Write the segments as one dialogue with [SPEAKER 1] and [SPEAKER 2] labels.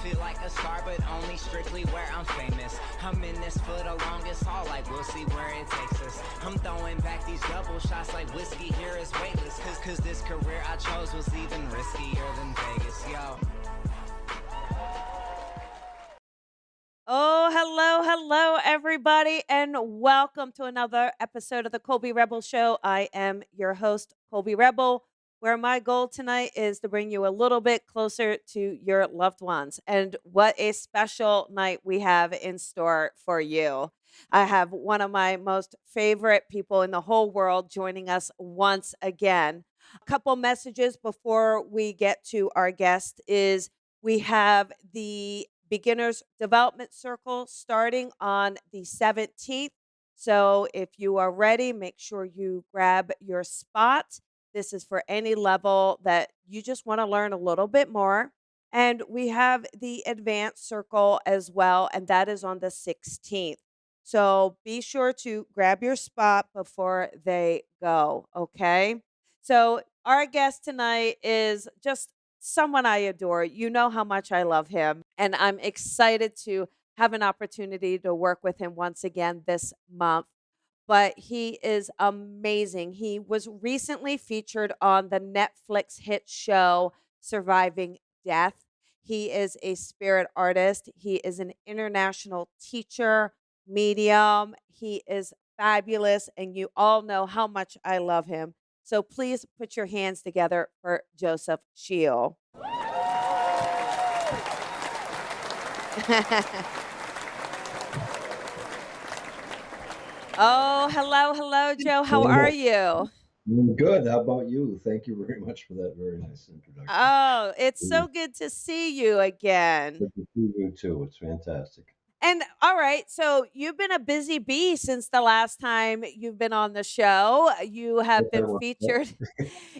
[SPEAKER 1] Feel like a star, but only strictly where I'm famous. I'm in this for the longest haul, like we'll see where it takes us. I'm throwing back these double shots like whiskey here is weightless. Cause this career I chose was even riskier than Vegas, yo.
[SPEAKER 2] Oh, hello, everybody, and welcome to another episode of the Colby Rebel Show. I am your host, Colby Rebel, where my goal tonight is to bring you a little bit closer to your loved ones. And what a special night we have in store for you. I have one of my most favorite people in the whole world joining us once again. A couple messages before we get to our guest is we have the Beginners Development Circle starting on the 17th. So if you are ready, make sure you grab your spot. This is for any level that you just want to learn a little bit more. And we have the Advanced Circle as well, and that is on the 16th. So be sure to grab your spot before they go, okay? So our guest tonight is just someone I adore. You know how much I love him, and I'm excited to have an opportunity to work with him once again this month. But he is amazing. He was recently featured on the Netflix hit show Surviving Death. He is a spirit artist. He is an international teacher, medium. He is fabulous, and you all know how much I love him. So please put your hands together for Joseph Shiel. Oh, hello, Joe. How are you?
[SPEAKER 3] Good. How about you? Thank you very much for that very nice introduction.
[SPEAKER 2] Oh, it's
[SPEAKER 3] Mm,
[SPEAKER 2] so good to see you again.
[SPEAKER 3] Good to see you too. It's fantastic.
[SPEAKER 2] And all right, so you've been a busy bee since the last time you've been on the show. You
[SPEAKER 3] Yes,
[SPEAKER 2] have
[SPEAKER 3] I
[SPEAKER 2] been
[SPEAKER 3] was.
[SPEAKER 2] featured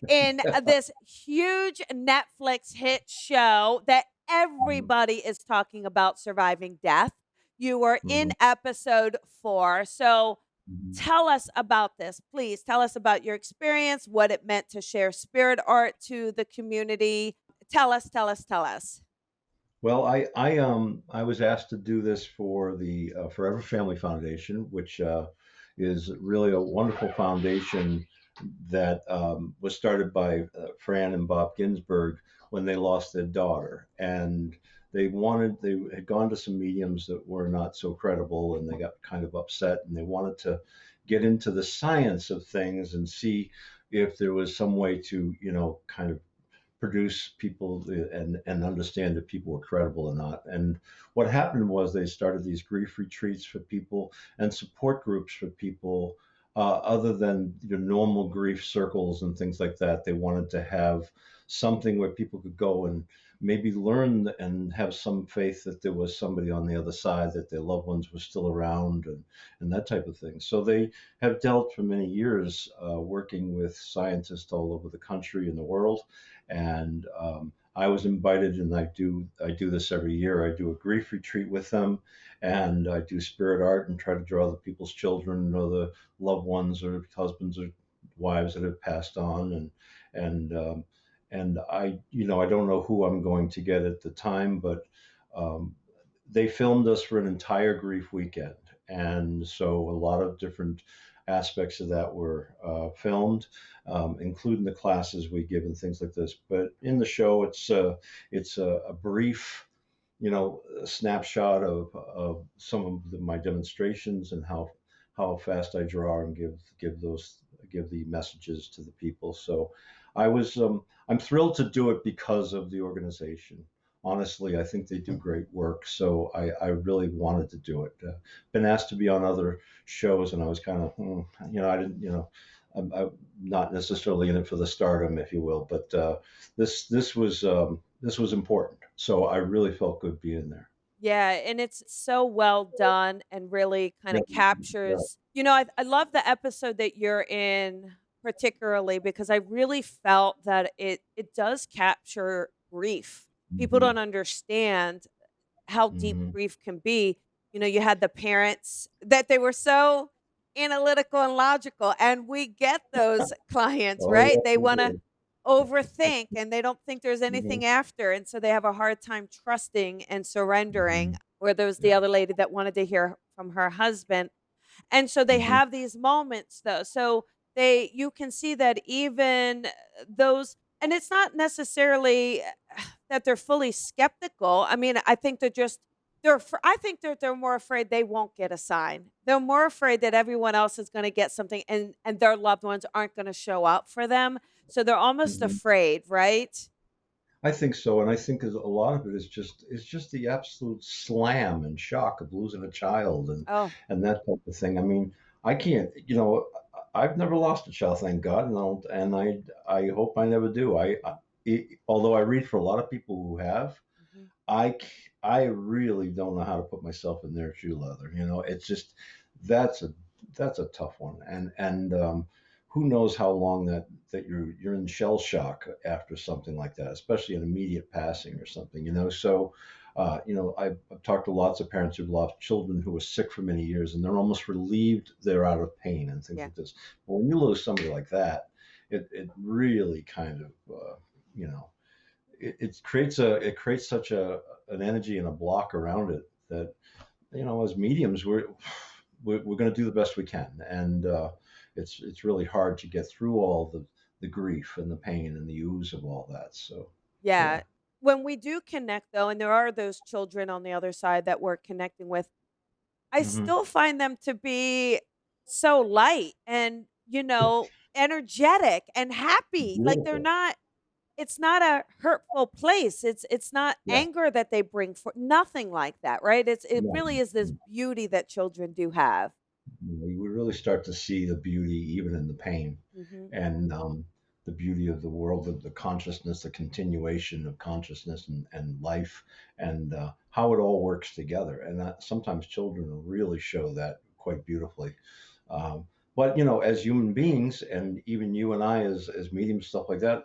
[SPEAKER 2] in this huge Netflix hit show that
[SPEAKER 3] Mhm,
[SPEAKER 2] everybody is talking about, Surviving Death. You were in
[SPEAKER 3] mhm,
[SPEAKER 2] episode 4. So
[SPEAKER 3] mhm.
[SPEAKER 2] tell us about this. Please tell us about your experience, what it meant to share spirit art to the community. Tell us.
[SPEAKER 3] Well, I was asked to do this for the Forever Family Foundation, which is really a wonderful foundation that was started by Fran and Bob Ginsberg when they lost their daughter, and they had gone to some mediums that were not so credible, and they got kind of upset, and they wanted to get into the science of things and see if there was some way to, kind of produce people and understand if people were credible or not. And what happened was they started these grief retreats for people and support groups for people. Other than your normal grief circles and things like that, they wanted to have something where people could go and maybe learn and have some faith that there was somebody on the other side, that their loved ones were still around, and that type of thing. So they have dealt for many years working with scientists all over the country and the world, and I was invited, and I do this every year. I do a grief retreat with them, and I do spirit art and try to draw the people's children or the loved ones or husbands or wives that have passed on, and and I don't know who I'm going to get at the time, but um, they filmed us for an entire grief weekend, and so a lot of different aspects of that were filmed, including the classes we give and things like this. But in the show, it's a brief, a snapshot of some of my demonstrations and how fast I draw and give the messages to the people. So I'm thrilled to do it because of the organization. Honestly, I think they do great work, so I really wanted to do it. Been asked to be on other shows, and I was kind of, I didn't, I'm not necessarily in it for the stardom, if you will, but this was important. So I really felt good being there.
[SPEAKER 2] Yeah, and it's so well done and really kind
[SPEAKER 3] Yeah,
[SPEAKER 2] of
[SPEAKER 3] yeah.
[SPEAKER 2] captures, I love the episode that you're in particularly because I really felt that it does capture grief. People
[SPEAKER 3] Hmm.
[SPEAKER 2] don't understand how deep
[SPEAKER 3] Hmm.
[SPEAKER 2] grief can be. You had the parents that they were so analytical and logical, and we get those clients,
[SPEAKER 3] Oh,
[SPEAKER 2] right?
[SPEAKER 3] yeah,
[SPEAKER 2] They
[SPEAKER 3] we
[SPEAKER 2] want to
[SPEAKER 3] did.
[SPEAKER 2] overthink and they don't think there's
[SPEAKER 3] Mhm,
[SPEAKER 2] anything after. And so they have a hard time trusting and surrendering.
[SPEAKER 3] mhm.
[SPEAKER 2] Or there was the
[SPEAKER 3] Yeah.
[SPEAKER 2] other lady that wanted to hear from her husband. And so they
[SPEAKER 3] Mhm,
[SPEAKER 2] have these moments though. So you can see that even those, and it's not necessarily that they're fully skeptical. I mean, I think I think that they're more afraid they won't get a sign. They're more afraid that everyone else is going to get something and their loved ones aren't going to show up for them. So they're almost
[SPEAKER 3] mhm.
[SPEAKER 2] afraid, right?
[SPEAKER 3] I think so, and I think a lot of it is just the absolute slam and shock of losing a child
[SPEAKER 2] Oh,
[SPEAKER 3] and that type of thing. I mean, I can't, I've never lost a child, thank God, and I hope I never do. Although I read for a lot of people who have,
[SPEAKER 2] mhm.
[SPEAKER 3] I really don't know how to put myself in their shoe leather. It's just that's a that's a tough one, and who knows how long that you're in shell shock after something like that, especially an immediate passing or something. So. I've talked to lots of parents who've lost children who were sick for many years, and they're almost relieved they're out of pain and things
[SPEAKER 2] Yeah.
[SPEAKER 3] like this. But when you lose somebody like that, it really kind of you know it creates such an energy and a block around it that as mediums we're going to do the best we can, and it's really hard to get through all the grief and the pain and the ooze of all that. So yeah.
[SPEAKER 2] Yeah. When we do connect though, and there are those children on the other side that we're connecting with, I
[SPEAKER 3] Hmm.
[SPEAKER 2] still find them to be so light and, energetic and happy. Like they're
[SPEAKER 3] Beautiful.
[SPEAKER 2] not it's not a hurtful place. It's not
[SPEAKER 3] Yeah.
[SPEAKER 2] anger that they bring for nothing like that, right? It
[SPEAKER 3] No.
[SPEAKER 2] really is this beauty that children do have.
[SPEAKER 3] We really start to see the beauty even in the pain,
[SPEAKER 2] Mhm.
[SPEAKER 3] and the beauty of the world, of the consciousness, the continuation of consciousness and life, and how it all works together. And sometimes children really show that quite beautifully. Um, but as human beings, and even you and I as mediums, stuff like that,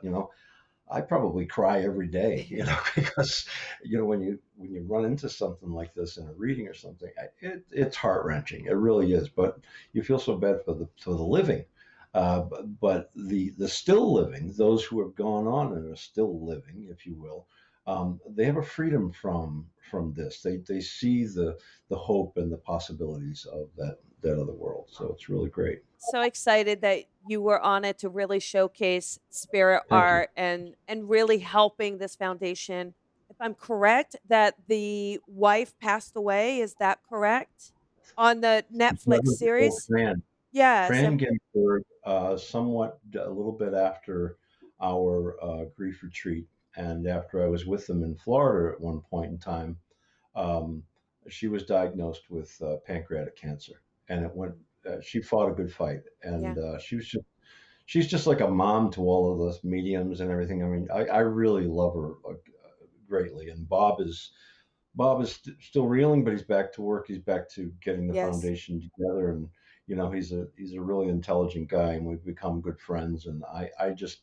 [SPEAKER 3] I probably cry every day, because when you run into something like this in a reading or something, it's heart wrenching. It really is. But you feel so bad for the living, but the still living, those who have gone on and are still living, if you will, they have a freedom from this. They see the hope and the possibilities of that other world. So it's really great.
[SPEAKER 2] So excited that you were on it to really showcase spirit
[SPEAKER 3] Thank you.
[SPEAKER 2] art and really helping this foundation. If I'm correct, that the wife passed away, is that correct? On the
[SPEAKER 3] That
[SPEAKER 2] Netflix
[SPEAKER 3] was before
[SPEAKER 2] series?
[SPEAKER 3] Fran.
[SPEAKER 2] Yes,
[SPEAKER 3] Fran Ginsburg, somewhat a little bit after our grief retreat, and after I was with them in Florida at one point in time, um, she was diagnosed with pancreatic cancer, and it went. She fought a good fight,
[SPEAKER 2] yeah,
[SPEAKER 3] and she's just like a mom to all of us mediums and everything. I mean, I really love her greatly, and Bob is still reeling, but he's back to work. He's back to getting the
[SPEAKER 2] yes.
[SPEAKER 3] foundation together, and he's a really intelligent guy, and we've become good friends. And I'm just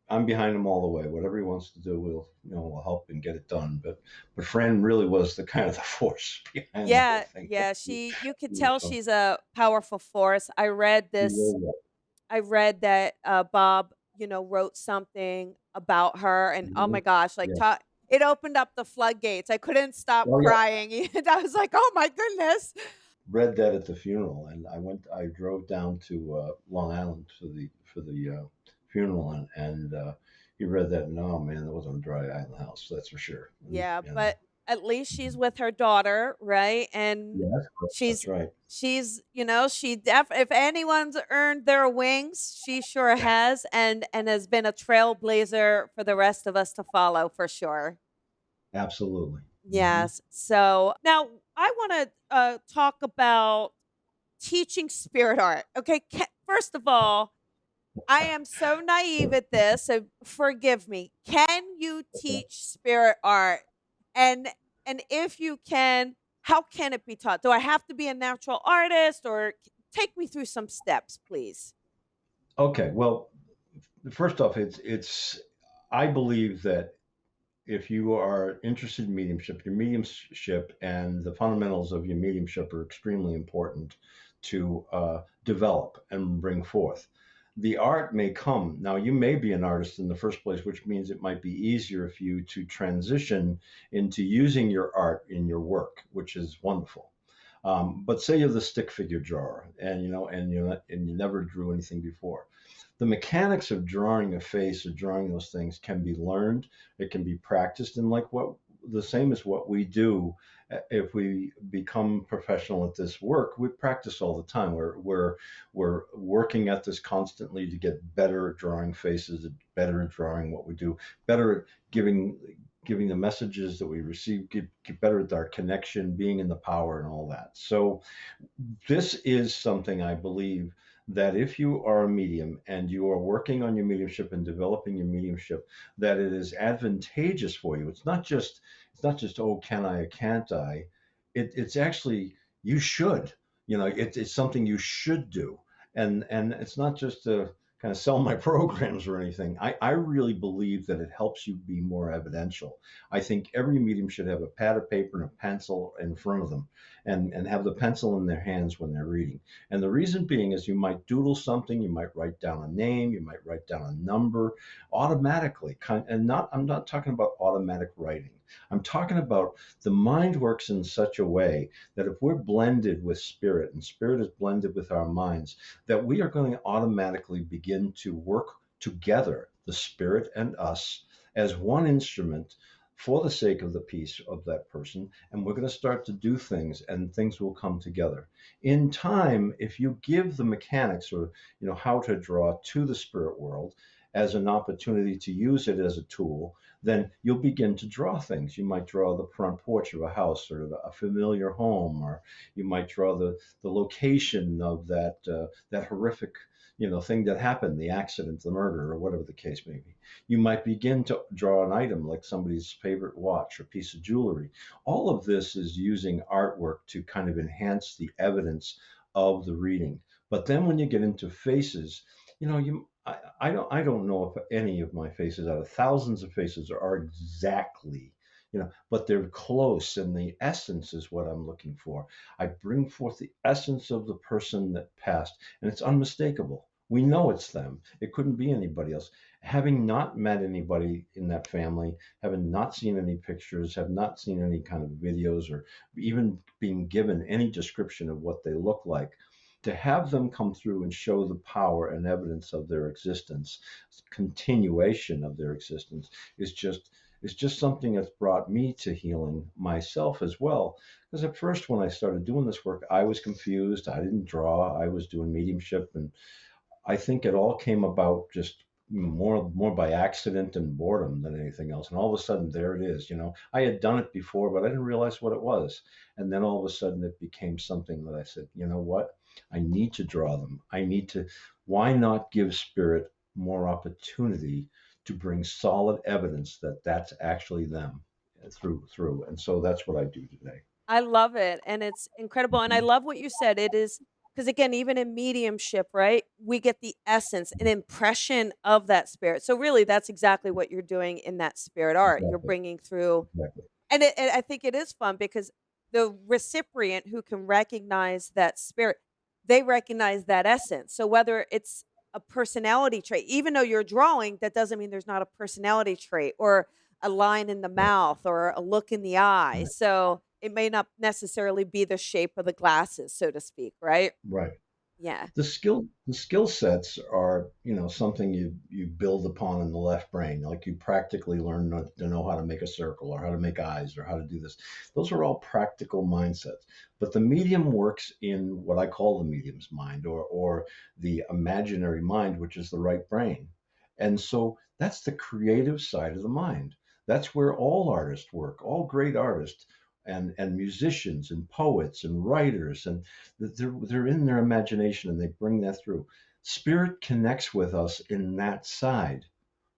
[SPEAKER 3] I'm behind him all the way. Whatever he wants to do, we'll help and get it done. But Fran really was the kind of the force behind the whole
[SPEAKER 2] Yeah,
[SPEAKER 3] thing.
[SPEAKER 2] yeah, you could
[SPEAKER 3] She was
[SPEAKER 2] tell
[SPEAKER 3] fun.
[SPEAKER 2] she's a powerful force.
[SPEAKER 3] She really was.
[SPEAKER 2] I read that, Bob, wrote something about her and, oh my
[SPEAKER 3] Mhm.
[SPEAKER 2] gosh, like,
[SPEAKER 3] Yeah.
[SPEAKER 2] it opened up the floodgates. I couldn't stop
[SPEAKER 3] Oh yeah.
[SPEAKER 2] crying, and I was like, "Oh my goodness."
[SPEAKER 3] Read that at the funeral, and I drove down to Long Island for the funeral, and he read that, and oh man, there wasn't a dry eye in the house, that's for sure. And
[SPEAKER 2] Yeah, but at least she's with her daughter, right? And
[SPEAKER 3] yeah, that's correct.
[SPEAKER 2] she's
[SPEAKER 3] That's right.
[SPEAKER 2] she if anyone's earned their wings, she sure has and has been a trailblazer for the rest of us to follow for sure.
[SPEAKER 3] Absolutely. Hmm.
[SPEAKER 2] Yes. So now I want to talk about teaching spirit art. Okay. First of all, I am so naive at this, so forgive me. Can you teach spirit art? And and if you can, how can it be taught? Do I have to be a natural artist or take me through some steps, please?
[SPEAKER 3] Okay. Well, first off, it's I believe that if you are interested in mediumship, your mediumship and the fundamentals of your mediumship are extremely important to develop and bring forth. the art may come. Now, you may be an artist in the first place, which means it might be easier for you to transition into using your art in your work, which is wonderful. But say you're the stick figure drawer, and you never drew anything before. The mechanics of drawing a face or drawing those things can be learned. It can be practiced, and like what the same as what we do. If we become professional at this work, we practice all the time. We're working at this constantly to get better at drawing faces, better at drawing what we do, better at giving the messages that we receive, get better at our connection, being in the power and all that. So this is something I believe that if you are a medium and you are working on your mediumship and developing your mediumship, that it is advantageous for you. It's not just oh, can I or can't I? It's actually you should. It's something you should do, and it's not just to kind of sell my programs or anything. I really believe that it helps you be more evidential. I think every medium should have a pad of paper and a pencil in front of them, and have the pencil in their hands when they're reading. And the reason being is you might doodle something, you might write down a name, you might write down a number automatically. I'm not talking about automatic writing. I'm talking about the mind works in such a way that if we're blended with spirit and spirit is blended with our minds, that we are going to automatically begin to work together, the spirit and us, as one instrument for the sake of the peace of that person, and we're going to start to do things, and things will come together in time. If you give the mechanics, or how to draw, to the spirit world as an opportunity to use it as a tool, then you'll begin to draw things. You might draw the front porch of a house, or a familiar home, or you might draw the location of that horrific thing that happened, the accident, the murder, or whatever the case may be. You might begin to draw an item like somebody's favorite watch or piece of jewelry. All of this is using artwork to kind of enhance the evidence of the reading. But then when you get into faces, I don't know if any of my faces out of thousands of faces are exactly, but they're close, and the essence is what I'm looking for. I bring forth the essence of the person that passed, and it's unmistakable. We know it's them. It couldn't be anybody else. Having not met anybody in that family, having not seen any pictures, have not seen any kind of videos, or even being given any description of what they look like, to have them come through and show the power and evidence of their existence, continuation of their existence, is just something that's brought me to healing myself as well. Because at first, when I started doing this work, I was confused. I didn't draw. I was doing mediumship, and I think it all came about just more by accident and boredom than anything else. And all of a sudden, there it is. I had done it before, but I didn't realize what it was. And then all of a sudden, it became something that I said, you know what? I need to draw them. I need to. Why not give spirit more opportunity to bring solid evidence that that's actually them, through? And so that's what I do today.
[SPEAKER 2] I love it, and it's incredible, and I
[SPEAKER 3] Mhm.
[SPEAKER 2] love what you said. It is because again, even in mediumship, right, we get the essence, an impression of that spirit. So really, that's exactly what you're doing in that spirit art. You're
[SPEAKER 3] Exactly.
[SPEAKER 2] bringing through,
[SPEAKER 3] Exactly.
[SPEAKER 2] and I think it is fun because the recipient who can recognize that spirit, they recognize that essence. So whether it's a personality trait, even though you're drawing, that doesn't mean there's not a personality trait or a line in the
[SPEAKER 3] Right.
[SPEAKER 2] mouth or a look in the eye.
[SPEAKER 3] Right.
[SPEAKER 2] So it may not necessarily be the shape of the glasses, so to speak, right?
[SPEAKER 3] Right.
[SPEAKER 2] Yeah.
[SPEAKER 3] The skill sets are something you build upon in the left brain, like you practically learn to know how to make a circle, or how to make eyes, or how to do this. Those are all practical mindsets. But the medium works in what I call the medium's mind, or the imaginary mind, which is the right brain. And so that's the creative side of the mind. That's where all artists work, all great artists, and musicians and poets and writers, and they're in their imagination, and they bring that through. Spirit connects with us in that side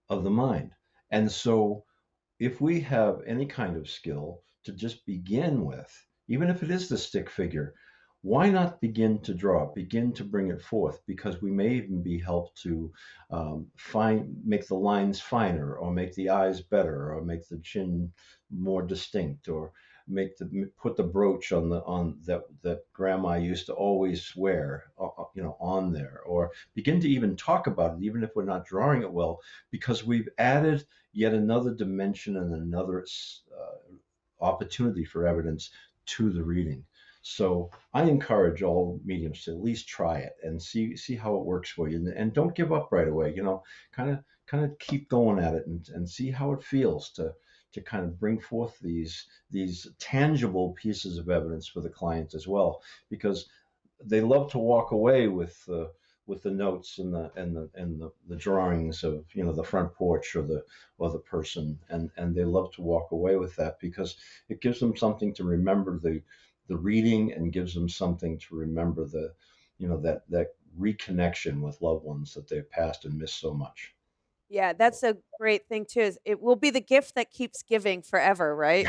[SPEAKER 3] of the mind. And so if we have any kind of skill to just begin with, even if it is the stick figure, why not begin to draw it, begin to bring it forth? Because we may even be helped to make the lines finer, or make the eyes better, or make the chin more distinct, or put the brooch on that grandma used to always wear on there, or begin to even talk about it, even if we're not drawing it well, because we've added yet another dimension and another opportunity for evidence to the reading. So I encourage all mediums to at least try it and see how it works for you, and don't give up right away. Kind of keep going at it, and see how it feels to kind of bring forth these tangible pieces of evidence for the client as well, because they love to walk away with the notes and the drawings of the front porch or the person, and they love to walk away with that because it gives them something to remember the reading, and gives them something to remember that reconnection with loved ones that they've passed and missed so much.
[SPEAKER 2] Yeah, that's a great thing too, is it will be the gift that keeps giving forever, right?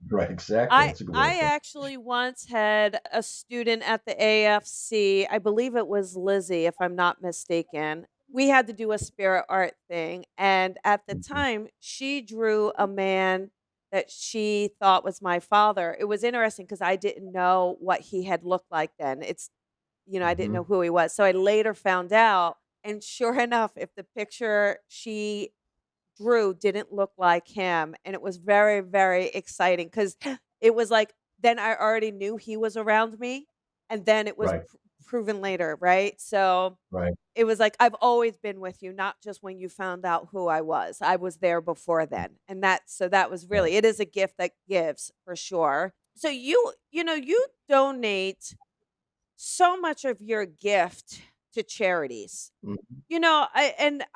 [SPEAKER 3] Right, exactly.
[SPEAKER 2] I
[SPEAKER 3] That's a good way to
[SPEAKER 2] I
[SPEAKER 3] put it.
[SPEAKER 2] actually once had a student at the AFC, I believe it was Lizzie, if I'm not mistaken. We had to do a spirit art thing, and at the
[SPEAKER 3] Mhm.
[SPEAKER 2] time, she drew a man that she thought was my father. It was interesting because I didn't know what he had looked like then. I didn't know
[SPEAKER 3] Mhm.
[SPEAKER 2] who he was. So I later found out, and sure enough, if the picture she Drew didn't look like him, and it was very, very exciting because it was like then I already knew he was around me, and then it was
[SPEAKER 3] Right,
[SPEAKER 2] proven later, right? So,
[SPEAKER 3] right.
[SPEAKER 2] it was like, "I've always been with you, not just when you found out who I was. I was there before then." And that was
[SPEAKER 3] Yeah.
[SPEAKER 2] really it is a gift that gives for sure. So you donate so much of your gift to charities.
[SPEAKER 3] Mhm.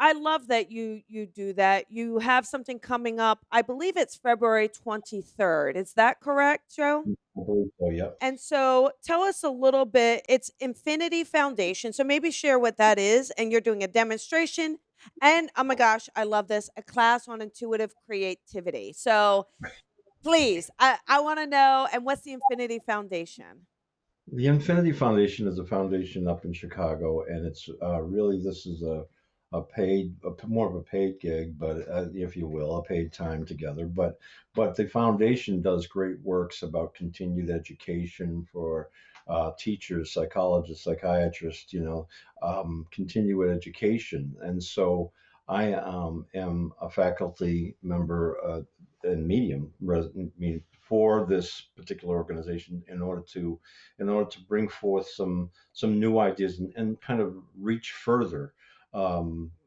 [SPEAKER 2] I love that you do that. You have something coming up. I believe it's February 23rd. Is that correct, Joe?
[SPEAKER 3] I believe so, yep.
[SPEAKER 2] And so tell us a little bit. It's Infinity Foundation. So maybe share what that is. And you're doing a demonstration. And oh my gosh, I love this, a class on intuitive creativity. So please, I want to know. And what's the Infinity Foundation?
[SPEAKER 3] The Infinity Foundation is a foundation up in Chicago, and it's really, this is more of a paid gig, but if you will, a paid time together. But the foundation does great works about continued education for teachers, psychologists, psychiatrists, continued education, and so I am a faculty member and medium resident for this particular organization in order to bring forth some new ideas, and kind of reach further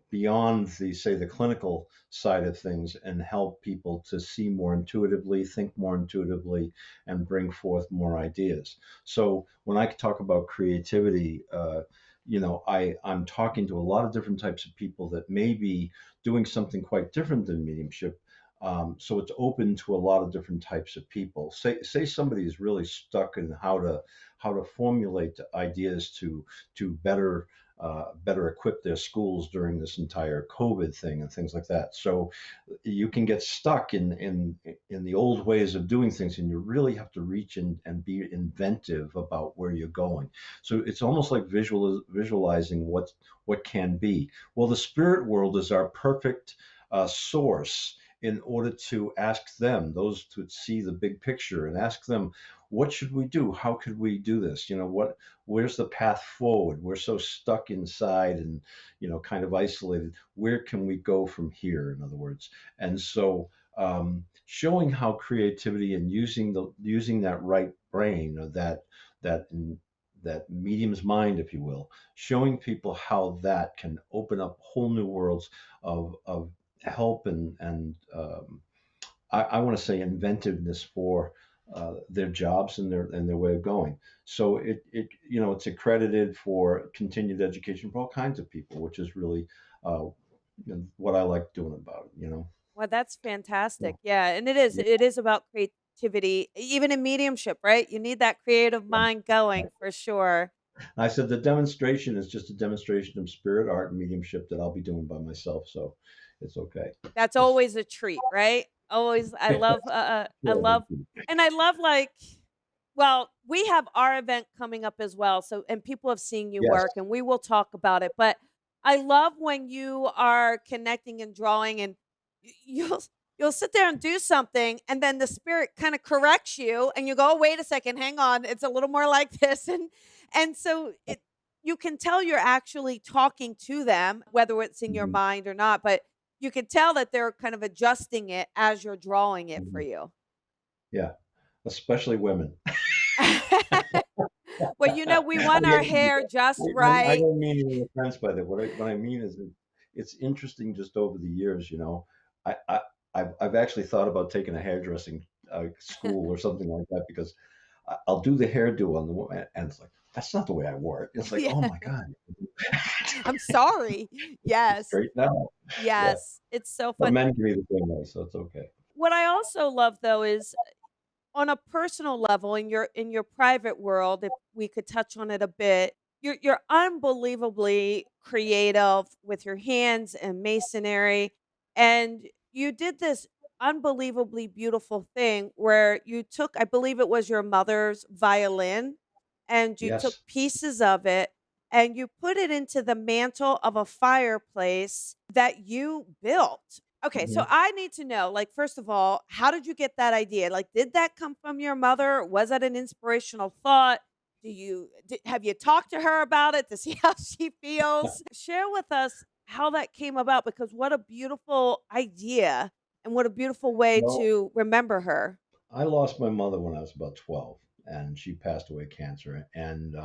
[SPEAKER 3] beyond the clinical side of things, and help people to see more intuitively, think more intuitively, and bring forth more ideas. So when I talk about creativity, I'm talking to a lot of different types of people that may be doing something quite different than mediumship. So it's open to a lot of different types of people. Say somebody is really stuck in how to formulate ideas to better equip their schools during this entire COVID thing and things like that. So you can get stuck in the old ways of doing things, and you really have to reach in and be inventive about where you're going. So it's almost like visualizing what can be. Well, the spirit world is our perfect source in order to ask them, those to see the big picture, and ask them, what should we do? How could we do this? Where's the path forward? We're so stuck inside and, kind of isolated. Where can we go from here? In other words, and so showing how creativity and using that right brain, or that that medium's mind, if you will, showing people how that can open up whole new worlds of help, and I want to say inventiveness for their jobs and their way of going. So it's accredited for continued education for all kinds of people, which is really uh, what I like doing about it.
[SPEAKER 2] Well, that's fantastic.
[SPEAKER 3] So,
[SPEAKER 2] Yeah, and it is.
[SPEAKER 3] yeah.
[SPEAKER 2] It is about creativity, even in mediumship, right? You need that creative mind going for sure.
[SPEAKER 3] I said the demonstration is just a demonstration of spirit, art, and mediumship that I'll be doing by myself, so it's okay.
[SPEAKER 2] That's
[SPEAKER 3] It's
[SPEAKER 2] always a treat, right? Always. I
[SPEAKER 3] yeah,
[SPEAKER 2] love, and I love like. Well, we have our event coming up as well. So, and people have seen you
[SPEAKER 3] yes,
[SPEAKER 2] work, and we will talk about it. But I love when you are connecting and drawing, and you'll sit there and do something, and then the spirit kind of corrects you, and you go, oh, "Wait a second, hang on, it's a little more like this," and so you can tell you're actually talking to them, whether it's in your
[SPEAKER 3] Mhm,
[SPEAKER 2] mind or not, but you can tell that they're kind of adjusting it as you're drawing it for
[SPEAKER 3] mhm.
[SPEAKER 2] you.
[SPEAKER 3] Yeah, especially women.
[SPEAKER 2] Well, we
[SPEAKER 3] I
[SPEAKER 2] want our
[SPEAKER 3] mean,
[SPEAKER 2] hair just
[SPEAKER 3] I
[SPEAKER 2] right.
[SPEAKER 3] don't mean any offense by that. What I mean is that it's interesting just over the years, I, I I've actually thought about taking a hairdressing school or something like that because I'll do the hairdo on the woman, and it's like that's not the way I wore it. It's like,
[SPEAKER 2] Yeah.
[SPEAKER 3] oh my god,
[SPEAKER 2] I'm sorry. Yes.
[SPEAKER 3] straight now. Yeah,
[SPEAKER 2] Yes. It's so
[SPEAKER 3] but
[SPEAKER 2] fun.
[SPEAKER 3] men can be the same way, so it's okay.
[SPEAKER 2] What I also love though is on a personal level in your private world, if we could touch on it a bit, you're unbelievably creative with your hands and masonry, and you did this unbelievably beautiful thing where you took, I believe it was your mother's violin, and you took
[SPEAKER 3] Yes.
[SPEAKER 2] pieces of it and you put it into the mantle of a fireplace that you built. Okay, so
[SPEAKER 3] Mhm.
[SPEAKER 2] I need to know, like, first of all, how did you get that idea? Like, did that come from your mother? Was that an inspirational thought? Have you talked to her about it to see how she feels? Share with us how that came about because what a beautiful idea and what a beautiful way
[SPEAKER 3] Well,
[SPEAKER 2] to remember her.
[SPEAKER 3] I lost my mother when I was about 12, and she passed away of cancer. And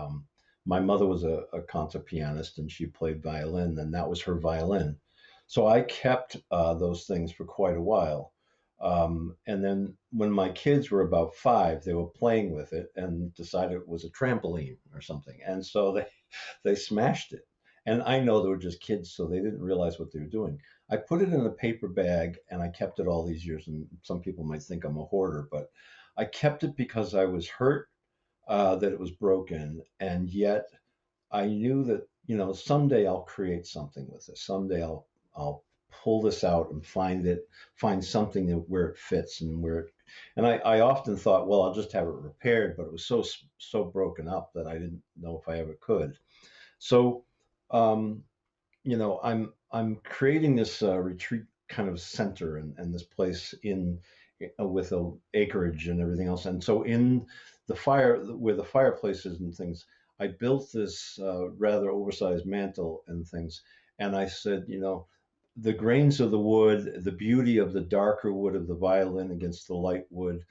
[SPEAKER 3] my mother was a concert pianist, and she played violin, and that was her violin. So I kept those things for quite a while. And then when my kids were about 5, they were playing with it and decided it was a trampoline or something. And so they smashed it. And I know they were just kids, so they didn't realize what they were doing. I put it in a paper bag and I kept it all these years. And some people might think I'm a hoarder, but I kept it because I was hurt that it was broken. And yet I knew that, someday I'll create something with this. Someday I'll pull this out and find something where it fits and and I often thought, well, I'll just have it repaired, but it was so broken up that I didn't know if I ever could. So, um, I'm creating this retreat kind of center and this place in with a acreage and everything else. And so in the fire where the fireplace is and things, I built this rather oversized mantle and things. And I said, the grains of the wood, the beauty of the darker wood of the violin against the light wood,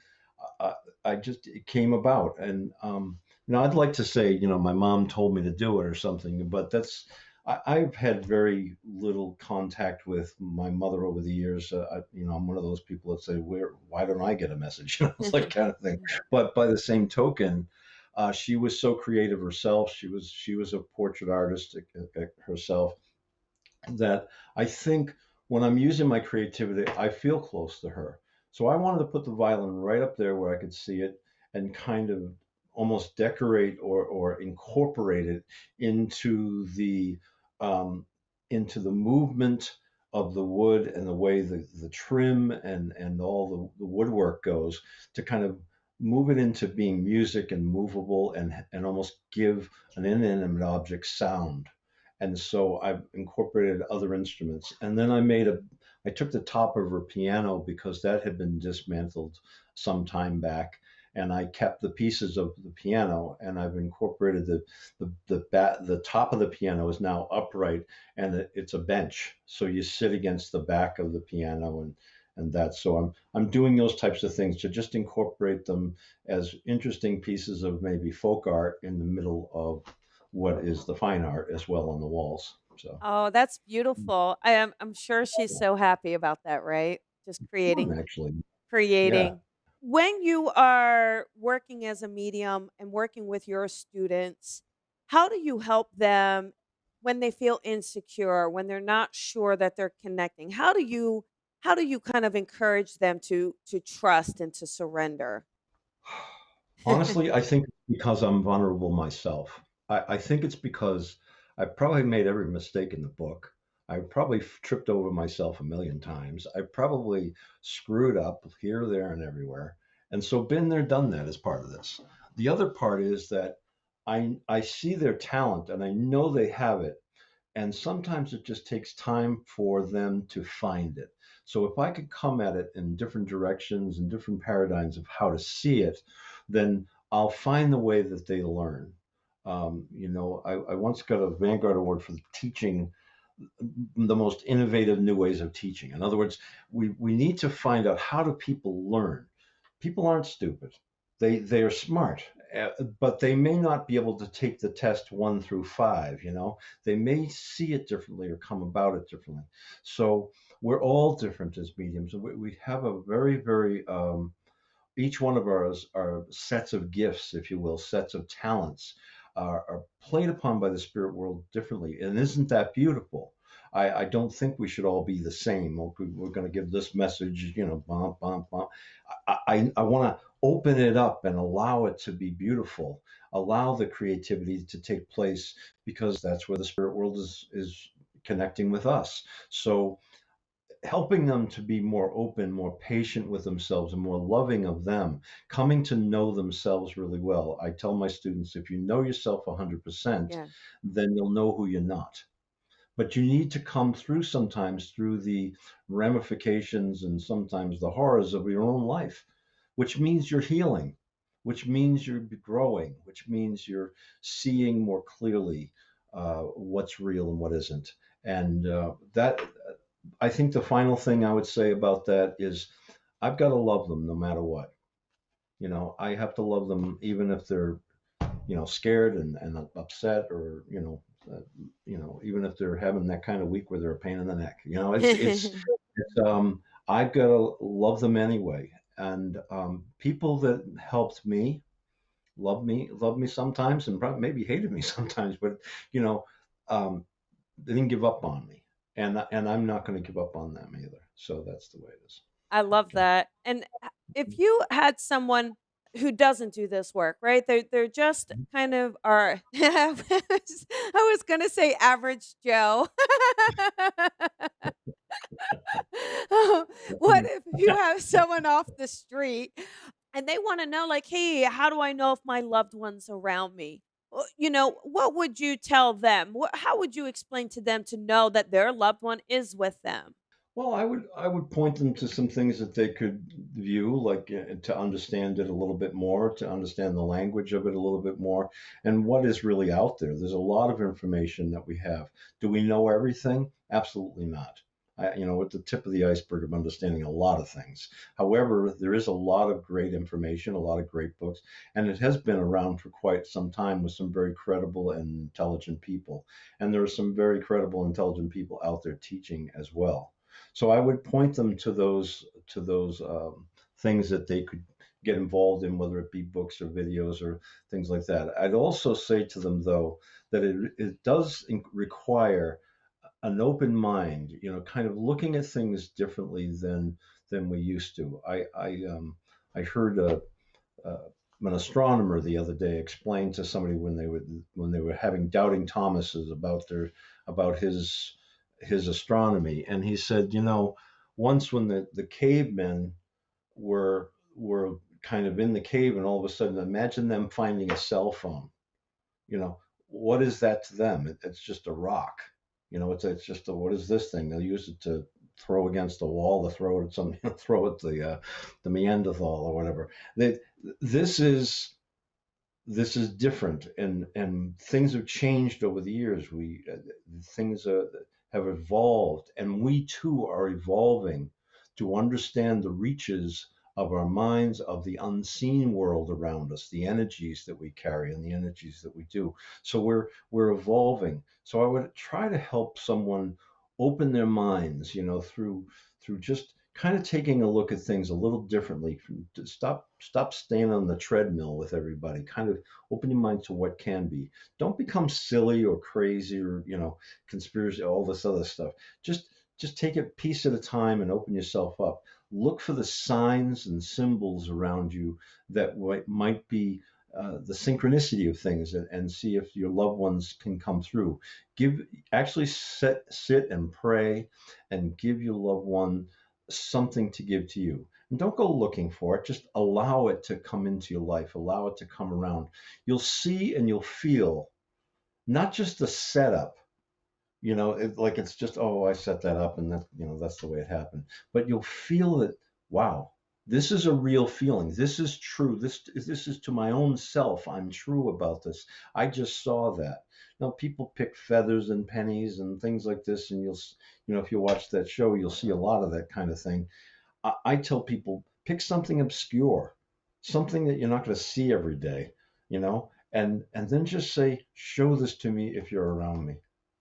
[SPEAKER 3] I, I just it came about. And I'd like to say, my mom told me to do it or something, but I've had very little contact with my mother over the years. I'm one of those people that say, why don't I get a message? It's like kind of thing. But by the same token, she was so creative herself. She was a portrait artist herself that I think when I'm using my creativity, I feel close to her. So I wanted to put the violin right up there where I could see it and kind of almost decorate or incorporate it into the um, into the movement of the wood and the way the trim and all the woodwork goes to kind of move it into being music and movable and almost give an inanimate object sound. And so I've incorporated other instruments. And then I took the top of her piano because that had been dismantled some time back. And I kept the pieces of the piano, and I've incorporated the top of the piano is now upright, and it's a bench, so you sit against the back of the piano, and that. So I'm doing those types of things to just incorporate them as interesting pieces of maybe folk art in the middle of what is the fine art as well on the walls. So
[SPEAKER 2] Oh, that's beautiful. I'm sure she's so happy about that, right? Just
[SPEAKER 3] actually, yeah.
[SPEAKER 2] creating. When you are working as a medium and working with your students, how do you help them when they feel insecure, when they're not sure that they're connecting? How do you kind of encourage them to trust and to surrender?
[SPEAKER 3] Honestly, I think because I'm vulnerable myself. I think it's because I probably made every mistake in the book. I probably tripped over myself a million times. I probably screwed up here, there, and everywhere. And so, been there, done that as part of this. The other part is that I see their talent and I know they have it, and sometimes it just takes time for them to find it. So if I could come at it in different directions and different paradigms of how to see it, then I'll find the way that they learn. I once got a Vanguard Award for teaching the most innovative new ways of teaching. In other words, we need to find out, how do people learn? People aren't stupid. They are smart, but they may not be able to take the test 1 through 5. They may see it differently or come about it differently. So we're all different as mediums. We have a very, very each one of ours are sets of gifts, if you will, sets of talents, are played upon by the spirit world differently. And isn't that beautiful? I don't think we should all be the same. We're going to give this message, bump, bump, bump. I want to open it up and allow it to be beautiful, allow the creativity to take place, because that's where the spirit world is connecting with us. So helping them to be more open, more patient with themselves, and more loving of them, coming to know themselves really well. I tell my students, if you know yourself 100%,
[SPEAKER 2] Yeah.
[SPEAKER 3] then you'll know who you're not. But you need to come through sometimes through the ramifications and sometimes the horrors of your own life, which means you're healing, which means you're growing, which means you're seeing more clearly what's real and what isn't. And that I think the final thing I would say about that is, I've got to love them no matter what. I have to love them even if they're, scared and upset, or, even if they're having that kind of week where they're a pain in the neck. I've got to love them anyway. And people that helped me, love me sometimes, and probably maybe hated me sometimes, but you know, um, they didn't give up on me, and I'm not going to give up on them either. So that's the way it is.
[SPEAKER 2] I love
[SPEAKER 3] Okay.
[SPEAKER 2] that. And if you had someone who doesn't do this work, right? They're just kind of are I was gonna say average Joe. What if you have someone off the street and they want to know, like, hey, how do I know if my loved one's around me? What would you tell them? How would you explain to them to know that their loved one is with them?
[SPEAKER 3] Well, I would point them to some things that they could view, like to understand it a little bit more, to understand the language of it a little bit more, and what is really out there. There's a lot of information that we have. Do we know everything? Absolutely not. We're at the tip of the iceberg of understanding a lot of things. However, there is a lot of great information, a lot of great books, and it has been around for quite some time with some very credible and intelligent people. And there are some very credible, intelligent people out there teaching as well. So I would point them to those things that they could get involved in, whether it be books or videos or things like that. I'd also say to them, though, that it does require an open mind, kind of looking at things differently than we used to. I heard uh, an astronomer the other day explain to somebody when they were having doubting Thomases about his astronomy, and he said, once when the cavemen were kind of in the cave, and all of a sudden, imagine them finding a cell phone. you know what is that to them? It's just a rock. It's just what is this thing? They'll use it to throw against the wall, to throw it at something, throw it the Neanderthal or whatever. They, this is this is different, and things have changed over the years. Things have evolved, and we too are evolving to understand the reaches of our minds, of the unseen world around us, the energies that we carry and the energies that we do. So we're evolving. So I would try to help someone open their minds, through just kind of taking a look at things a little differently. To stop staying on the treadmill with everybody. Kind of open your mind to what can be. Don't become silly or crazy, or conspiracy, all this other stuff. Just take it piece at a time and open yourself up. Look for the signs and symbols around you that might be the synchronicity of things, and see if your loved ones can come through. Actually sit and pray, and give your loved one something to give to you. And don't go looking for it. Just allow it to come into your life. Allow it to come around. You'll see and you'll feel not just the setup, like it's just, oh, I set that up, and that's the way it happened. But you'll feel that, wow, This is a real feeling. This is true. This is to my own self. I'm true about this. I just saw that. Now people pick feathers and pennies and things like this, and if you watch that show, you'll see a lot of that kind of thing. I tell people pick something obscure, something that you're not going to see every day, and then just say, "Show this to me if you're around me.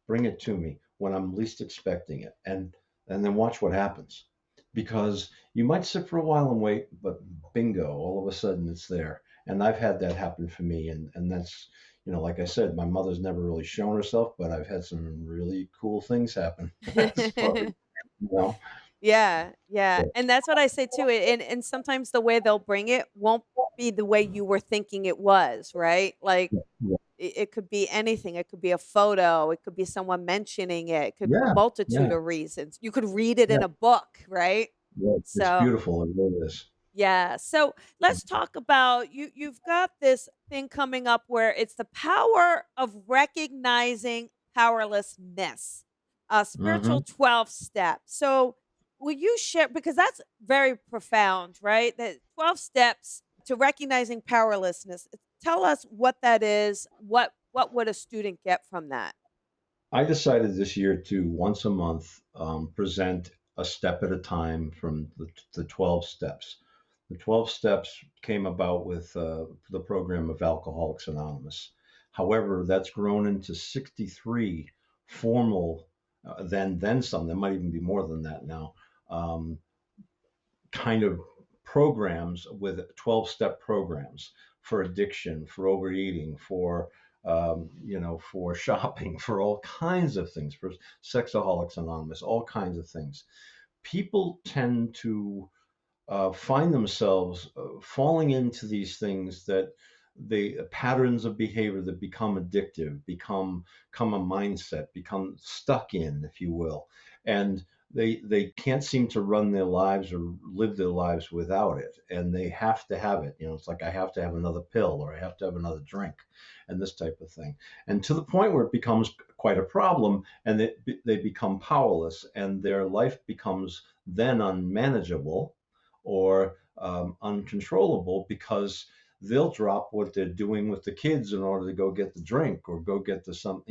[SPEAKER 3] Bring it to me when I'm least expecting it," and then watch what happens. Because you might sit for a while and wait, but bingo, all of a sudden it's there. And I've had that happen for me, and that's like I said, my mother's never really shown herself, but I've had some really cool things happen as far as you know.
[SPEAKER 2] Yeah, yeah, and that's what I say too, and sometimes the way they'll bring it won't be the way you were thinking it was, right? Like,
[SPEAKER 3] Yeah,
[SPEAKER 2] it could be anything, it could be a photo, it could be someone mentioning it, it could be a
[SPEAKER 3] yeah,
[SPEAKER 2] multitude
[SPEAKER 3] yeah,
[SPEAKER 2] of reasons. You could read it
[SPEAKER 3] yeah.
[SPEAKER 2] in a book, right?
[SPEAKER 3] Yeah, it's
[SPEAKER 2] So
[SPEAKER 3] beautiful. It really is.
[SPEAKER 2] yeah. So let's talk about you've got this thing coming up where it's the power of recognizing powerlessness, a spiritual
[SPEAKER 3] Hmm.
[SPEAKER 2] 12 step. So will you share, because that's very profound, right? That 12 steps to recognizing powerlessness. Tell us what that is. What would a student get from that?
[SPEAKER 3] I decided this year to once a month present a step at a time from the 12 steps. The 12 steps came about with the program of Alcoholics Anonymous. However, that's grown into 63 formal, then some. There might even be more than that now. Um, Kind of programs with 12-step programs for addiction, for overeating, for shopping, for all kinds of things, for Sexaholics Anonymous, all kinds of things. People tend to find themselves falling into these things that they patterns of behavior that become addictive, become a mindset, become stuck in, if you will, and they can't seem to run their lives or live their lives without it, and they have to have it. It's like I have to have another pill or I have to have another drink, and this type of thing, and to the point where it becomes quite a problem, and they become powerless, and their life becomes then unmanageable or uncontrollable because they'll drop what they're doing with the kids in order to go get the drink or go get the some.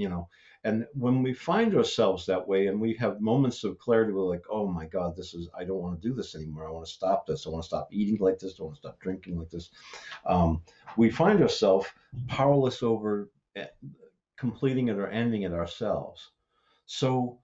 [SPEAKER 3] And when we find ourselves that way and we have moments of clarity, we're like, oh my God, I don't want to do this anymore. I want to stop this. I want to stop eating like this. I want to stop drinking like this. Um, we find ourselves powerless over completing it or ending it ourselves. So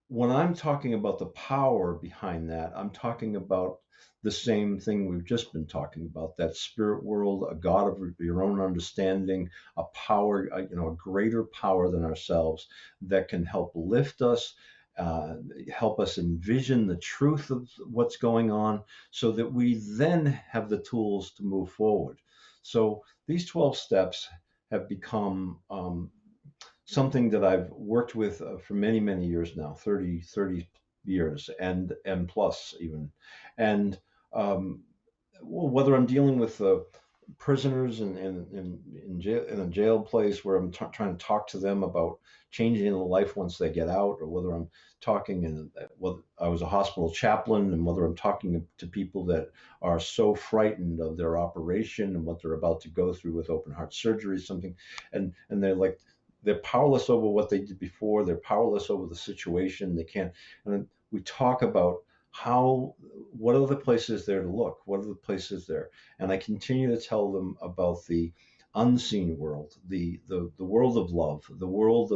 [SPEAKER 3] when I'm talking about the power behind that, I'm talking about the same thing we've just been talking about, that spirit world, a God of your own understanding, a power, a greater power than ourselves that can help lift us, uh, help us envision the truth of what's going on so that we then have the tools to move forward. So these 12 steps have become something that I've worked with for many, many years now, 30 years and plus even. And um, well, whether I'm dealing with prisoners in a jail place where I'm trying to talk to them about changing their life once they get out, or whether I'm talking whether I was a hospital chaplain, and whether I'm talking to people that are so frightened of their operation and what they're about to go through with open heart surgery, something, and they're powerless over what they did before. They're powerless over the situation. They can't. And then we talk about what are the places there to look? What are the places there? And I continue to tell them about the unseen world, the world of love, the world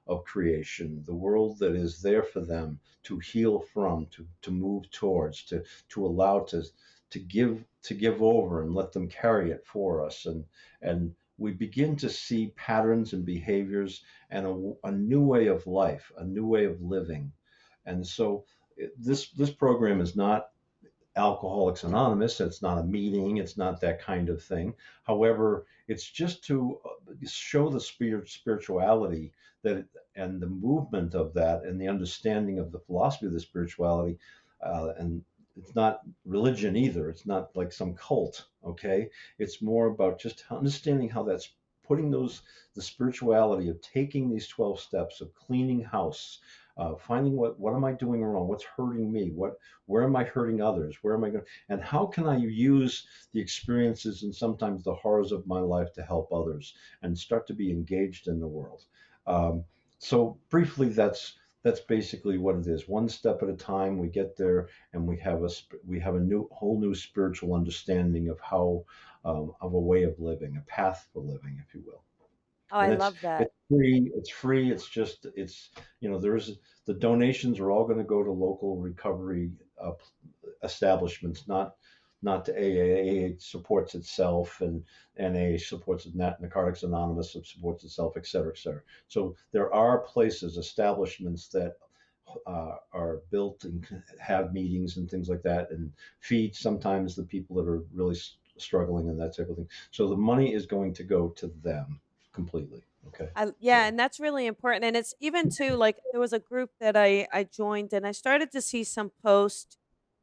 [SPEAKER 3] of creation, the world that is there for them to heal from, to move towards, to allow to give over and let them carry it for us. And we begin to see patterns and behaviors and a new way of life, a new way of living. And so this program is not Alcoholics Anonymous. It's not a meeting. It's not that kind of thing. However, it's just to show the spirituality that and the movement of that and the understanding of the philosophy of the spirituality. And it's not religion either. It's not like some cult. Okay, it's more about just understanding how that's putting the spirituality of taking these 12 steps of cleaning house, finding what am I doing wrong, what's hurting me, where am I hurting others, where am I going, and how can I use the experiences and sometimes the horrors of my life to help others and start to be engaged in the world. Um, so briefly, that's basically what it is. One step at a time, we get there, and we have a whole new spiritual understanding of how of a way of living, a path for living, if you will.
[SPEAKER 2] Oh, I
[SPEAKER 3] And
[SPEAKER 2] love that.
[SPEAKER 3] it's free. It's free. It's just it's there's the donations are all going to go to local recovery establishments, not to AA. AA supports itself, and NA supports it. Narcotics Anonymous supports itself, et cetera, et cetera. So there are places, establishments that are built and have meetings and things like that, and feed sometimes the people that are really struggling and that type of thing. So the money is going to go to them completely. Okay.
[SPEAKER 2] Yeah,
[SPEAKER 3] So.
[SPEAKER 2] and that's really important. And it's even too like there was a group that I joined, and I started to see some posts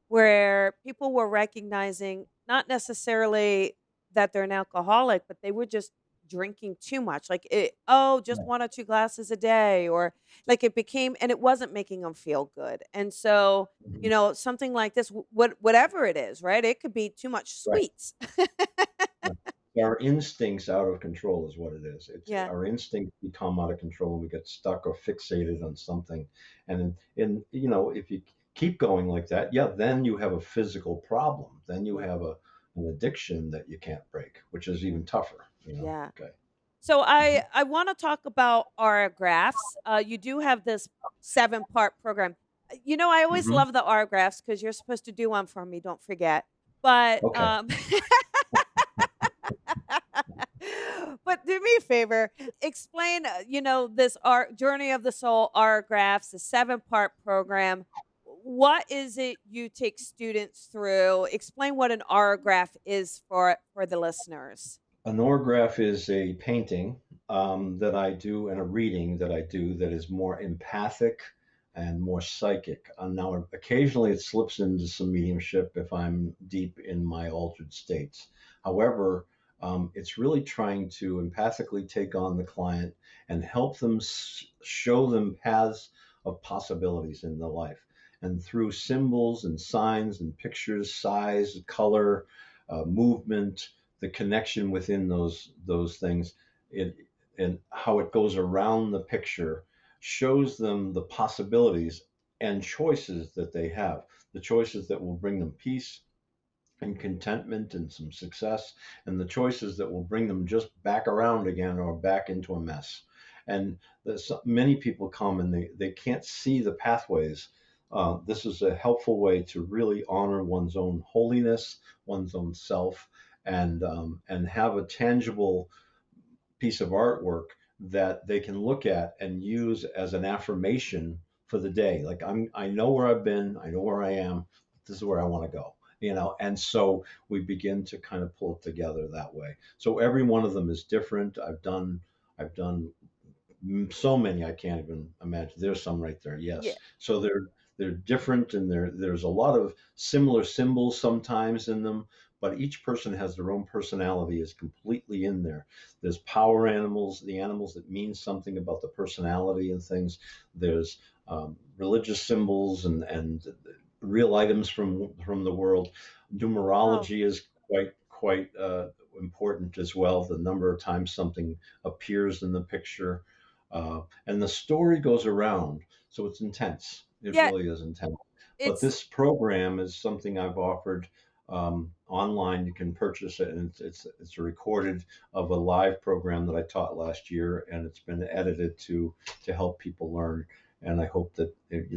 [SPEAKER 2] where people were recognizing not necessarily that they're an alcoholic, but they were just drinking too much. Like, oh, just
[SPEAKER 3] Yeah.
[SPEAKER 2] one or two glasses a day, or like it became, and it wasn't making them feel good. And so,
[SPEAKER 3] Mhm.
[SPEAKER 2] something like this, whatever it is, right? It could be too much
[SPEAKER 3] Right.
[SPEAKER 2] sweets.
[SPEAKER 3] Right. Our instincts out of control is what it is. It's
[SPEAKER 2] Yeah.
[SPEAKER 3] our instincts become out of control and we get stuck or fixated on something. And if you keep going like that, yeah, then you have a physical problem. Then you
[SPEAKER 2] Yeah.
[SPEAKER 3] have an addiction that you can't break, which is even tougher,
[SPEAKER 2] Yeah.
[SPEAKER 3] Okay.
[SPEAKER 2] So
[SPEAKER 3] Mhm.
[SPEAKER 2] I want to talk about autographs. You do have this 7-part program. I always
[SPEAKER 3] Mhm.
[SPEAKER 2] love the autographs because you're supposed to do one for me. Don't forget. But
[SPEAKER 3] Okay.
[SPEAKER 2] but do me a favor. Explain. This art journey of the soul autographs, the 7-part program. What is it you take students through? Explain what an autograph is for the listeners.
[SPEAKER 3] An orograph is a painting that I do and a reading that I do that is more empathic and more psychic. Now, occasionally it slips into some mediumship if I'm deep in my altered states. However, it's really trying to empathically take on the client and help them show them paths of possibilities in their life. And through symbols and signs and pictures, size, color, movement, the connection within those things, it and how it goes around the picture shows them the possibilities and choices that they have, the choices that will bring them peace and contentment and some success, and the choices that will bring them just back around again or back into a mess. And many people come and they can't see the pathways. This is a helpful way to really honor one's own holiness, one's own self, and have a tangible piece of artwork that they can look at and use as an affirmation for the day. Like I know where I've been, I know where I am, this is where I want to go. And so we begin to kind of pull it together that way. So every one of them is different. I've done so many I can't even imagine. There's some right there,
[SPEAKER 2] Yeah.
[SPEAKER 3] yes. So they're different, and there's a lot of similar symbols sometimes in them, but each person has their own personality is completely in there. There's power animals, the animals that mean something about the personality and things. There's religious symbols and real items from the world.
[SPEAKER 2] Oh,
[SPEAKER 3] Numerology is quite important as well. The number of times something appears in the picture, and the story goes around, so it's intense. It
[SPEAKER 2] yeah.
[SPEAKER 3] really is intense. But
[SPEAKER 2] It's
[SPEAKER 3] this program is something I've offered online. You can purchase it, and it's a recorded of a live program that I taught last year, and it's been edited to help people learn. And I hope that if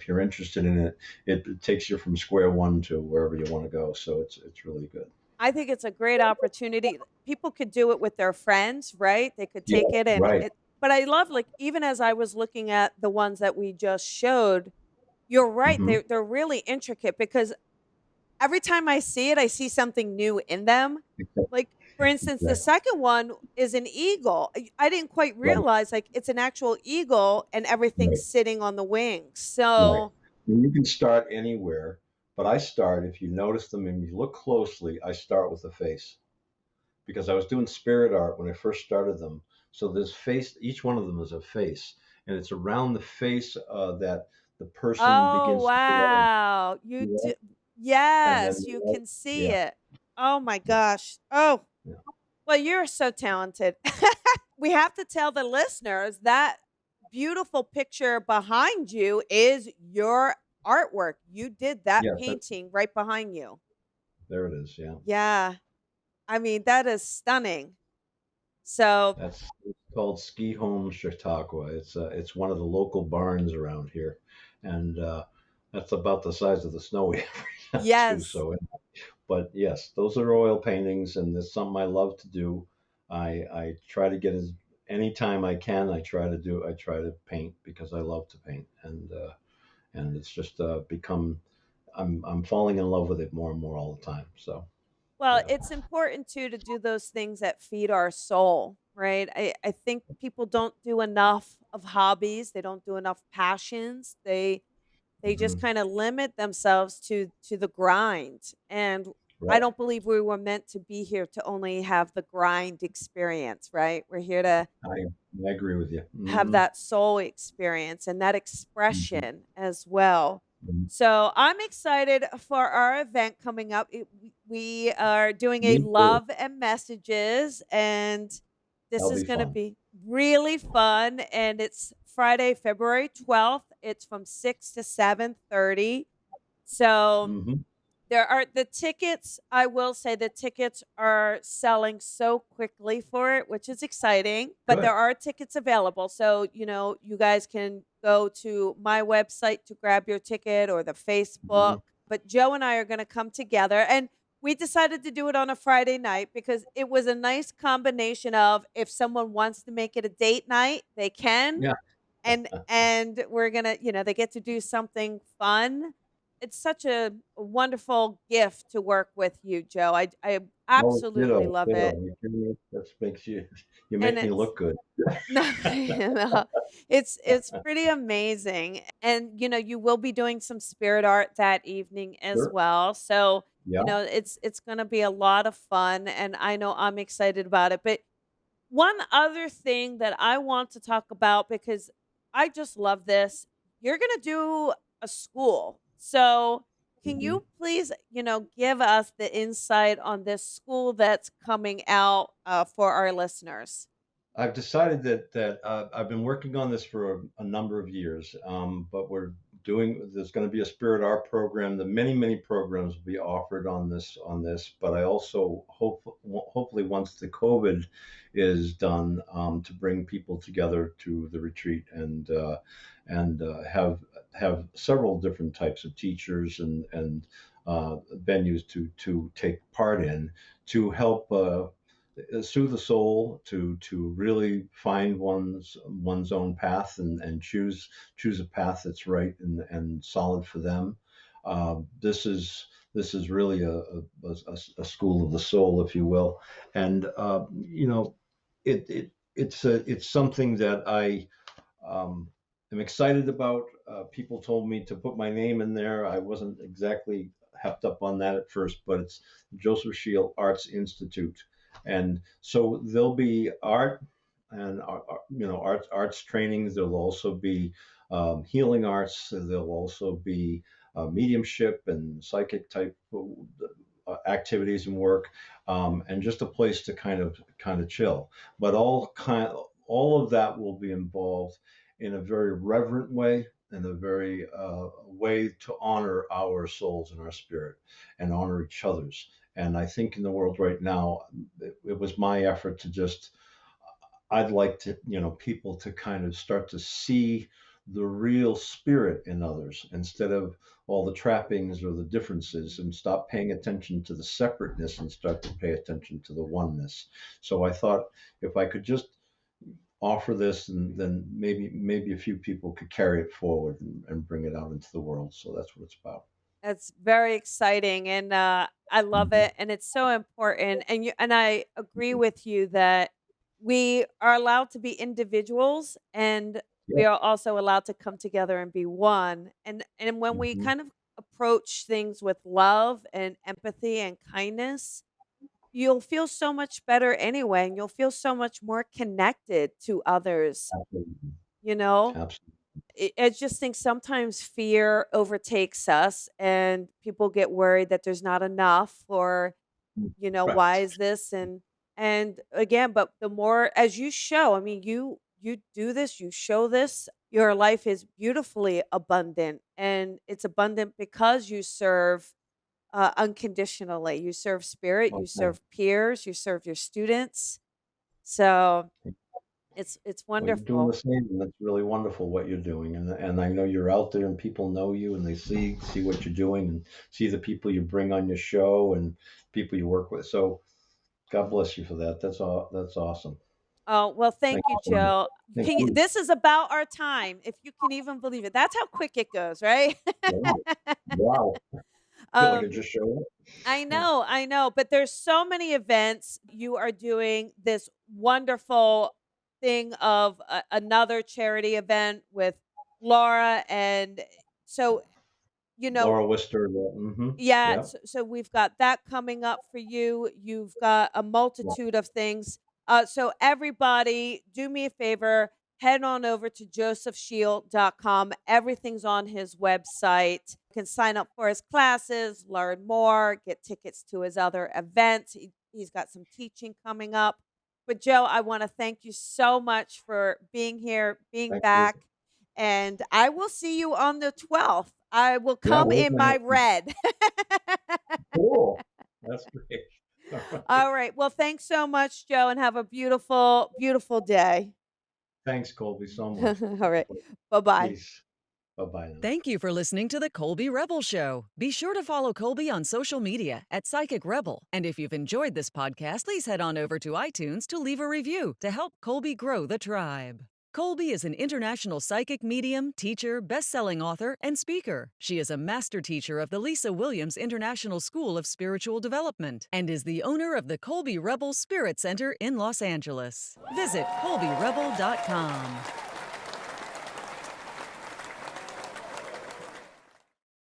[SPEAKER 3] you're interested in it, it takes you from square one to wherever you want to go. So it's really good.
[SPEAKER 2] I think it's a great opportunity. People could do it with their friends, right? They could
[SPEAKER 3] Yeah,
[SPEAKER 2] take it and
[SPEAKER 3] right.
[SPEAKER 2] it but I love, like, even as I was looking at the ones that we just showed, you're right,
[SPEAKER 3] Hmm.
[SPEAKER 2] they're really intricate because every time I see it, I see something new in them. Like, for instance, the
[SPEAKER 3] Exactly.
[SPEAKER 2] second one is an eagle. I didn't quite
[SPEAKER 3] Right.
[SPEAKER 2] realize, like, it's an actual eagle and everything's
[SPEAKER 3] Right.
[SPEAKER 2] sitting on the wings.
[SPEAKER 3] Right.
[SPEAKER 2] So
[SPEAKER 3] And you can start anywhere, but I start, if you notice them and you look closely, I start with the face. because I was doing spirit art when I first started them. So this face, each one of them is a face, and it's around the face that the person
[SPEAKER 2] Oh,
[SPEAKER 3] begins to glow.
[SPEAKER 2] wow. You
[SPEAKER 3] Yeah.
[SPEAKER 2] do
[SPEAKER 3] And then
[SPEAKER 2] yes,
[SPEAKER 3] the
[SPEAKER 2] you
[SPEAKER 3] light,
[SPEAKER 2] can see
[SPEAKER 3] yeah,
[SPEAKER 2] it. Oh my
[SPEAKER 3] yeah,
[SPEAKER 2] gosh. Oh,
[SPEAKER 3] yeah,
[SPEAKER 2] well, you're so talented. We have to tell the listeners that beautiful picture behind you is your artwork. You did that
[SPEAKER 3] yeah.
[SPEAKER 2] painting right behind you.
[SPEAKER 3] There it is. Yeah,
[SPEAKER 2] Yeah. I mean, that is stunning. So,
[SPEAKER 3] that's it's called Ski Home Chautauqua. It's one of the local barns around here, and that's about the size of the snow we have right now too.
[SPEAKER 2] yes.
[SPEAKER 3] So, but yes, those are oil paintings, and it's something I love to do. I try to get as anytime I can. I try to paint because I love to paint, and it's just become. I'm falling in love with it more and more all the time. So
[SPEAKER 2] Well,
[SPEAKER 3] yeah.
[SPEAKER 2] it's important too to do those things that feed our soul, right? I think people don't do enough of hobbies. They don't do enough passions. They just
[SPEAKER 3] Hmm.
[SPEAKER 2] kind of limit themselves to the grind. And I
[SPEAKER 3] Right.
[SPEAKER 2] don't believe we were meant to be here to only have the grind experience, right? We're here to
[SPEAKER 3] I agree with you.
[SPEAKER 2] have
[SPEAKER 3] Hmm.
[SPEAKER 2] that soul experience and that
[SPEAKER 3] Hmm.
[SPEAKER 2] expression as well. So I'm excited for our event coming up. We are doing a
[SPEAKER 3] Me too.
[SPEAKER 2] love and messages, and this
[SPEAKER 3] That'll
[SPEAKER 2] is
[SPEAKER 3] be
[SPEAKER 2] going to
[SPEAKER 3] fun.
[SPEAKER 2] be really fun. And it's Friday, February 12th. It's from 6 to 7:30. So
[SPEAKER 3] Hmm.
[SPEAKER 2] there are the tickets, I will say the tickets are selling so quickly for it, which is exciting, but
[SPEAKER 3] Good.
[SPEAKER 2] there are tickets available. So, you guys can go to my website to grab your ticket or the Facebook.
[SPEAKER 3] Hmm.
[SPEAKER 2] But Joe and I are going to come together, and we decided to do it on a Friday night because it was a nice combination of if someone wants to make it a date night, they can,
[SPEAKER 3] Yeah.
[SPEAKER 2] and we're gonna, they get to do something fun. It's such a wonderful gift to work with you, Joe. I
[SPEAKER 3] Oh,
[SPEAKER 2] absolutely
[SPEAKER 3] ditto,
[SPEAKER 2] love
[SPEAKER 3] ditto.
[SPEAKER 2] it,
[SPEAKER 3] You kidding me? That makes you. You
[SPEAKER 2] and
[SPEAKER 3] make me
[SPEAKER 2] it's
[SPEAKER 3] look good.
[SPEAKER 2] no, it's pretty amazing, and you will be doing some spirit art that evening as
[SPEAKER 3] Sure.
[SPEAKER 2] well. So
[SPEAKER 3] Yeah.
[SPEAKER 2] it's gonna be a lot of fun, and I know I'm excited about it. But one other thing that I want to talk about because I just love this. You're going to do a school. So, can
[SPEAKER 3] Hmm.
[SPEAKER 2] you please, give us the insight on this school that's coming out for our listeners?
[SPEAKER 3] I've decided that I've been working on this for a number of years, but we're doing. There's going to be a spirit art program. The many programs will be offered on this. But I also hopefully once the COVID is done, to bring people together to the retreat and have several different types of teachers and venues to take part in to help. Soothe the soul to really find one's own path and choose a path that's right and solid for them. This is really a school of the soul, if you will, and it's something that I am excited about. People told me to put my name in there. I wasn't exactly hepped up on that at first, but it's Joseph Shiel Arts Institute, and so there'll be art and arts trainings. There'll also be healing arts. There'll also be mediumship and psychic type activities and work, and just a place to kind of chill. But all of that will be involved in a very reverent way, in a very way to honor our souls and our spirit and honor each other's. And I think in the world right now, it was my effort to just, I'd like to, people to kind of start to see the real spirit in others instead of all the trappings or the differences, and stop paying attention to the separateness and start to pay attention to the oneness. So I thought if I could just offer this, and then maybe a few people could carry it forward and bring it out into the world. So that's what it's about.
[SPEAKER 2] It's very exciting, and I love
[SPEAKER 3] Hmm.
[SPEAKER 2] it, and it's so important. And I agree with you that we are allowed to be individuals, and we
[SPEAKER 3] Yeah.
[SPEAKER 2] are also allowed to come together and be one. And when we
[SPEAKER 3] Hmm.
[SPEAKER 2] kind of approach things with love and empathy and kindness, you'll feel so much better anyway, and you'll feel so much more connected to others,
[SPEAKER 3] Absolutely.
[SPEAKER 2] you know?
[SPEAKER 3] Absolutely.
[SPEAKER 2] I just think sometimes fear overtakes us and people get worried that there's not enough or, why
[SPEAKER 3] Right.
[SPEAKER 2] is this? And again, but the more as you show, I mean, you do this, you show this, your life is beautifully abundant and it's abundant because you serve unconditionally. You serve spirit, you
[SPEAKER 3] Okay.
[SPEAKER 2] serve peers, you serve your students. So it's
[SPEAKER 3] Well, you're doing the
[SPEAKER 2] wonderful.
[SPEAKER 3] same, and that's really wonderful what you're doing. And I know you're out there, and people know you, and they see what you're doing, and see the people you bring on your show, and people you work with. So God bless you for that. That's all. That's awesome.
[SPEAKER 2] Oh, well, thank
[SPEAKER 3] Thank
[SPEAKER 2] you,
[SPEAKER 3] you so much.
[SPEAKER 2] Joe.
[SPEAKER 3] Thank
[SPEAKER 2] Can you
[SPEAKER 3] you.
[SPEAKER 2] this is about our time, if you can even believe it. That's how quick it goes, right?
[SPEAKER 3] Wow. Wow. I feel like I
[SPEAKER 2] Um,
[SPEAKER 3] just showed up.
[SPEAKER 2] I know, but there's so many events. You are doing this wonderful thing of another charity event with Laura, and so, you know,
[SPEAKER 3] Laura Wister. Mm-hmm.
[SPEAKER 2] yeah,
[SPEAKER 3] Yeah.
[SPEAKER 2] so we've got that coming up for you. You've got a
[SPEAKER 3] Yeah.
[SPEAKER 2] multitude of things. So everybody, do me a favor, head on over to josephshiel.com. Everything's on his website. You can sign up for his classes, learn more, get tickets to his other events. He's got some teaching coming up. But Joe, I want to thank you so much for being here, being
[SPEAKER 3] Thank you.
[SPEAKER 2] back. And I will see you on the 12th. I will
[SPEAKER 3] Yeah.
[SPEAKER 2] come in my red.
[SPEAKER 3] Cool. That's great. All right.
[SPEAKER 2] All right. Well, thanks so much, Joe, and have a beautiful, beautiful day.
[SPEAKER 3] Thanks, Colby, so much.
[SPEAKER 2] All right. Bye-bye.
[SPEAKER 3] Peace. Bye bye now.
[SPEAKER 4] Thank you for listening to The Colby Rebel Show. Be sure to follow Colby on social media at Psychic Rebel. And if you've enjoyed this podcast, please head on over to iTunes to leave a review to help Colby grow the tribe. Colby is an international psychic medium, teacher, best-selling author, and speaker. She is a master teacher of the Lisa Williams International School of Spiritual Development and is the owner of the Colby Rebel Spirit Center in Los Angeles. Visit colbyrebel.com.